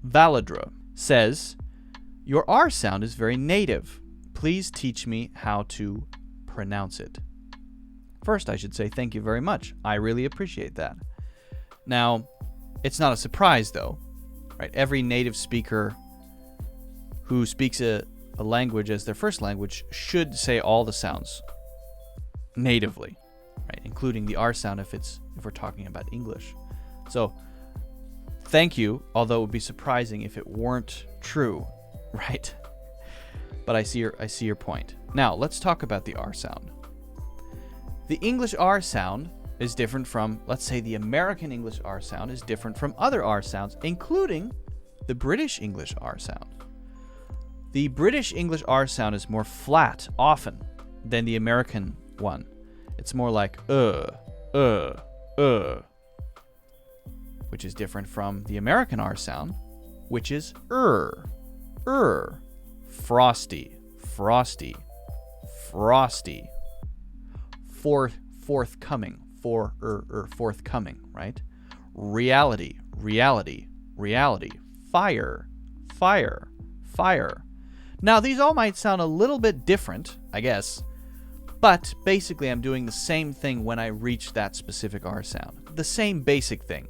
Validra says, your R sound is very native. Please teach me how to pronounce it. First, I should say thank you very much. I really appreciate that. Now, it's not a surprise, though, right? Every native speaker who speaks a language as their first language should say all the sounds natively, right? Including the R sound if we're talking about English. So, thank you, although it would be surprising if it weren't true, right? But I see your point. Now, let's talk about the R sound. The English R sound is different from, let's say, the American English R sound is different from other R sounds, including the British English R sound. The British English R sound is more flat, often, than the American one. It's more like which is different from the American R sound, which is frosty, frosty, frosty. Forthcoming, forthcoming, right? Reality, reality, reality. Fire, fire, fire. Now, these all might sound a little bit different, I guess, but basically I'm doing the same thing when I reach that specific R sound. The same basic thing.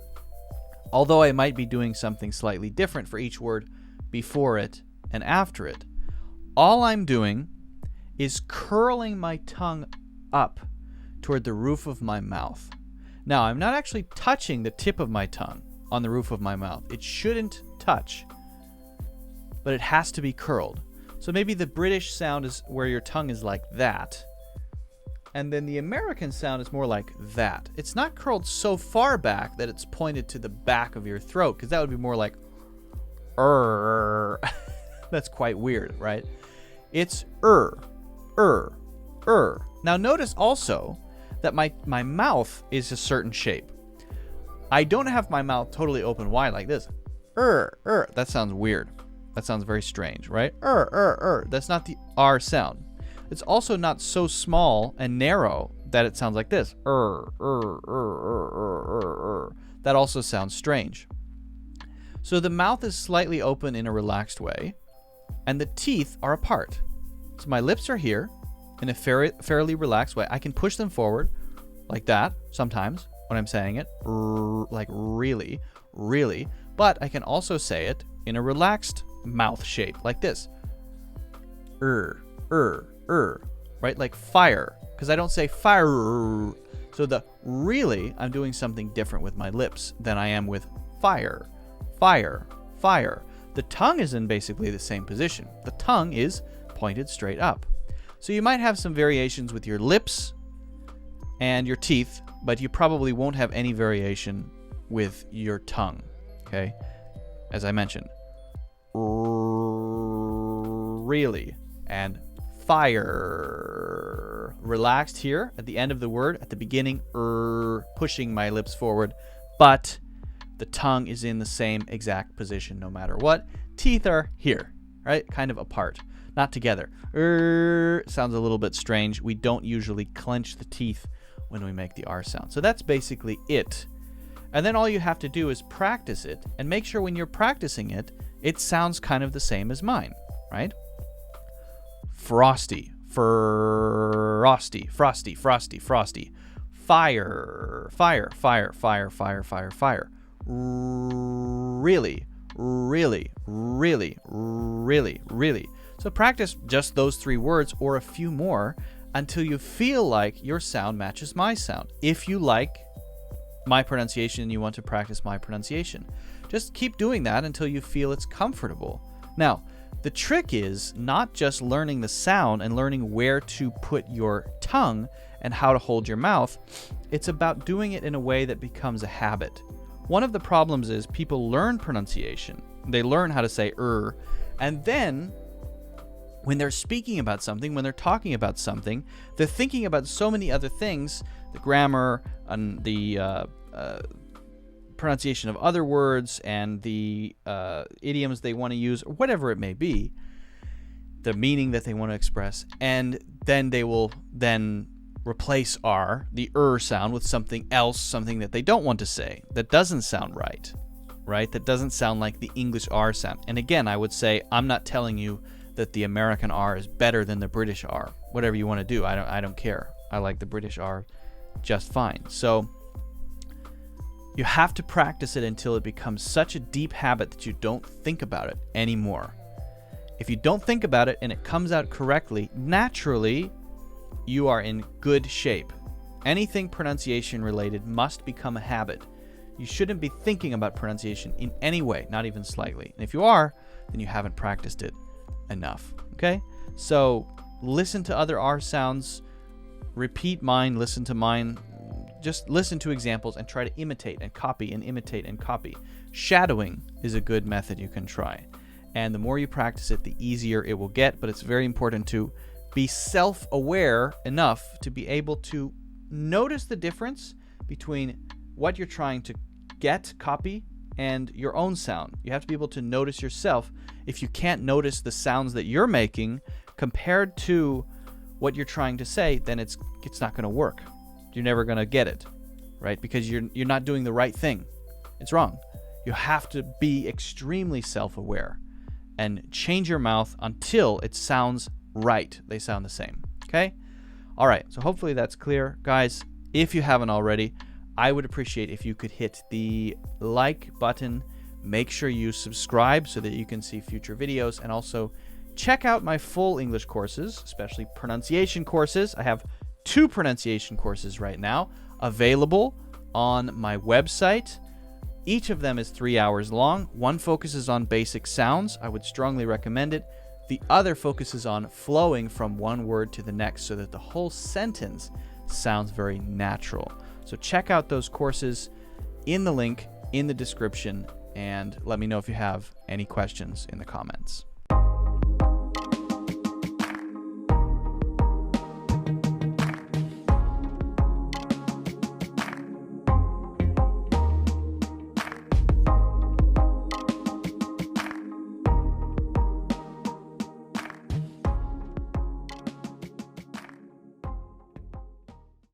Although I might be doing something slightly different for each word before it and after it. All I'm doing is curling my tongue up toward the roof of my mouth. Now, I'm not actually touching the tip of my tongue on the roof of my mouth. It shouldn't touch, but it has to be curled. So maybe the British sound is where your tongue is like that, and then the American sound is more like that. It's not curled so far back that it's pointed to the back of your throat, because that would be more like That's quite weird, right? It's Now notice also that my mouth is a certain shape. I don't have my mouth totally open wide like this. That sounds weird. That sounds very strange, right? That's not the R sound. It's also not so small and narrow that it sounds like this. That also sounds strange. So the mouth is slightly open in a relaxed way, and the teeth are apart. So my lips are here in a fairly relaxed way. I can push them forward like that sometimes when I'm saying it, like really, really. But I can also say it in a relaxed mouth shape like this. Right? Like fire, because I don't say fire. So the really, I'm doing something different with my lips than I am with fire, fire, fire. The tongue is in basically the same position. The tongue is pointed straight up. So you might have some variations with your lips and your teeth, but you probably won't have any variation with your tongue, okay? As I mentioned, really, and fire. Relaxed here at the end of the word, at the beginning, pushing my lips forward, but the tongue is in the same exact position no matter what. Teeth are here, right? Kind of apart, not together. Sounds a little bit strange. We don't usually clench the teeth when we make the R sound. So that's basically it. And then all you have to do is practice it and make sure when you're practicing it, it sounds kind of the same as mine, right? Frosty, frosty, frosty, frosty, frosty. Fire, fire, fire, fire, fire, fire, fire. Really, really, really, really, really. So practice just those 3 words or a few more until you feel like your sound matches my sound. If you like my pronunciation and you want to practice my pronunciation, just keep doing that until you feel it's comfortable. Now, the trick is not just learning the sound and learning where to put your tongue and how to hold your mouth. It's about doing it in a way that becomes a habit. One of the problems is people learn pronunciation. They learn how to say and then when they're speaking about something, when they're talking about something, they're thinking about so many other things, the grammar and the pronunciation of other words and the idioms they want to use, or whatever it may be, the meaning that they want to express, and then they will then replace the sound with something else, something that they don't want to say, that doesn't sound right. right? That doesn't sound like the English R sound. And again, I would say I'm not telling you that the American R is better than the British R. Whatever you want to do, I don't care. I like the British R just fine. So you have to practice it until it becomes such a deep habit that you don't think about it anymore. If you don't think about it and it comes out correctly, naturally, you are in good shape. Anything pronunciation related must become a habit. You shouldn't be thinking about pronunciation in any way, not even slightly. And if you are, then you haven't practiced it enough. Okay? So listen to other R sounds, repeat mine, listen to mine. Just listen to examples and try to imitate and copy and imitate and copy. Shadowing is a good method you can try. And the more you practice it, the easier it will get. But it's very important to be self-aware enough to be able to notice the difference between what you're trying to copy, and your own sound. You have to be able to notice yourself. If you can't notice the sounds that you're making compared to what you're trying to say, then it's not going to work. You're never going to get it, right? Because you're not doing the right thing. It's wrong. You have to be extremely self-aware and change your mouth until it sounds right. They sound the same. Okay? All right. So hopefully that's clear. Guys, if you haven't already, I would appreciate if you could hit the like button. Make sure you subscribe so that you can see future videos, and also check out my full English courses, especially pronunciation courses. I have 2 pronunciation courses right now available on my website. Each of them is 3 hours long. One focuses on basic sounds. I would strongly recommend it. The other focuses on flowing from one word to the next so that the whole sentence sounds very natural. So check out those courses in the link in the description, and let me know if you have any questions in the comments.